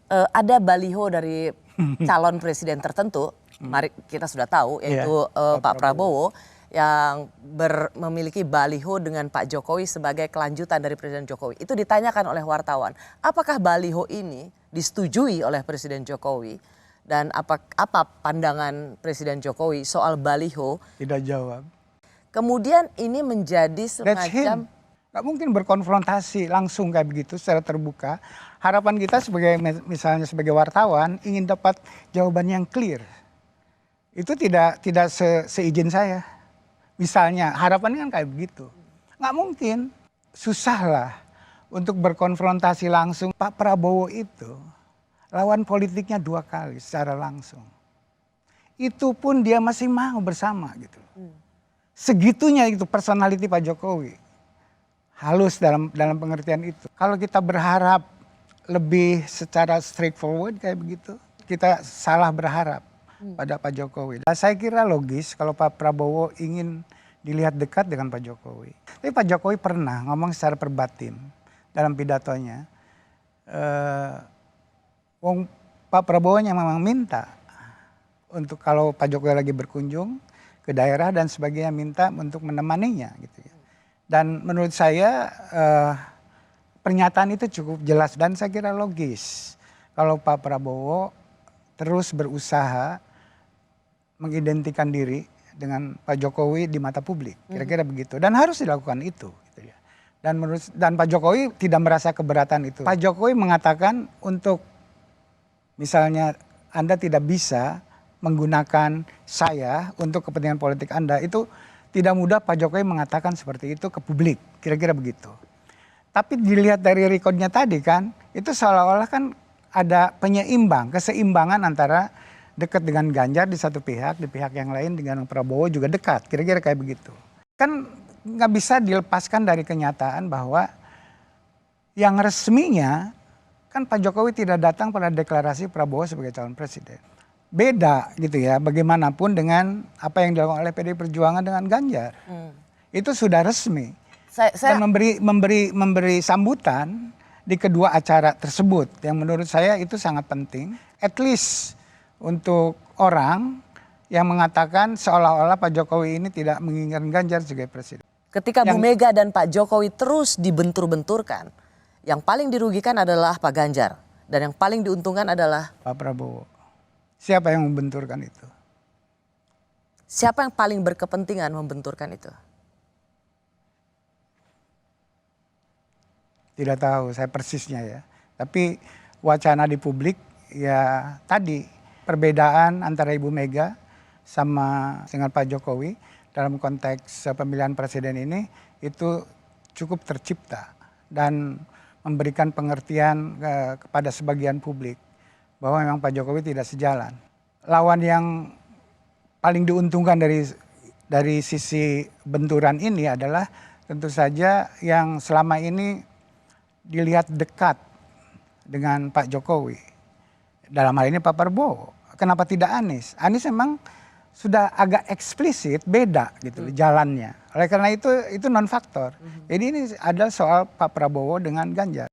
ada baliho dari calon presiden tertentu, mari kita sudah tahu, yaitu Pak Prabowo yang memiliki baliho dengan Pak Jokowi sebagai kelanjutan dari Presiden Jokowi. Itu ditanyakan oleh wartawan, apakah baliho ini disetujui oleh Presiden Jokowi dan apa pandangan Presiden Jokowi soal baliho? Tidak jawab. Kemudian ini menjadi semacam... Gak mungkin berkonfrontasi langsung kayak begitu secara terbuka. Harapan kita sebagai misalnya sebagai wartawan ingin dapat jawaban yang clear. Itu tidak seizin saya. Misalnya harapannya kan kayak begitu. Nggak mungkin. Susah lah untuk berkonfrontasi langsung. Pak Prabowo itu lawan politiknya 2 kali secara langsung. Itu pun dia masih mau bersama gitu. Segitunya itu personality Pak Jokowi. Halus dalam pengertian itu. Kalau kita berharap lebih secara straightforward kayak begitu, kita salah berharap pada Pak Jokowi. Nah, saya kira logis kalau Pak Prabowo ingin dilihat dekat dengan Pak Jokowi. Tapi Pak Jokowi pernah ngomong secara perbatin dalam pidatonya. Pak Prabowo yang memang minta untuk kalau Pak Jokowi lagi berkunjung ke daerah dan sebagainya, minta untuk menemaninya gitu ya. Dan menurut saya pernyataan itu cukup jelas dan saya kira logis. Kalau Pak Prabowo terus berusaha mengidentikan diri dengan Pak Jokowi di mata publik. Kira-kira begitu. Dan harus dilakukan itu. Gitu ya. Dan Pak Jokowi tidak merasa keberatan itu. Pak Jokowi mengatakan untuk misalnya Anda tidak bisa menggunakan saya untuk kepentingan politik Anda, itu tidak mudah Pak Jokowi mengatakan seperti itu ke publik, kira-kira begitu. Tapi dilihat dari rekodnya tadi kan, itu seolah-olah kan ada keseimbangan antara dekat dengan Ganjar di satu pihak, di pihak yang lain dengan Prabowo juga dekat, kira-kira kayak begitu. Kan nggak bisa dilepaskan dari kenyataan bahwa yang resminya kan Pak Jokowi tidak datang pada deklarasi Prabowo sebagai calon presiden. Beda gitu ya, bagaimanapun dengan apa yang dilakukan oleh PDI Perjuangan dengan Ganjar. Itu sudah resmi. Dan memberi sambutan di kedua acara tersebut. Yang menurut saya itu sangat penting. At least untuk orang yang mengatakan seolah-olah Pak Jokowi ini tidak menginginkan Ganjar sebagai presiden. Ketika Bu Mega dan Pak Jokowi terus dibentur-benturkan, yang paling dirugikan adalah Pak Ganjar. Dan yang paling diuntungkan adalah Pak Prabowo. Siapa yang membenturkan itu? Siapa yang paling berkepentingan membenturkan itu? Tidak tahu, saya persisnya ya. Tapi wacana di publik ya tadi perbedaan antara Ibu Mega sama dengan Pak Jokowi dalam konteks pemilihan presiden ini itu cukup tercipta dan memberikan pengertian kepada sebagian publik bahwa memang Pak Jokowi tidak sejalan. Lawan yang paling diuntungkan dari sisi benturan ini adalah tentu saja yang selama ini dilihat dekat dengan Pak Jokowi. Dalam hal ini Pak Prabowo. Kenapa tidak Anies? Anies memang sudah agak eksplisit beda gitu jalannya. Oleh karena itu non faktor. Jadi ini adalah soal Pak Prabowo dengan Ganjar.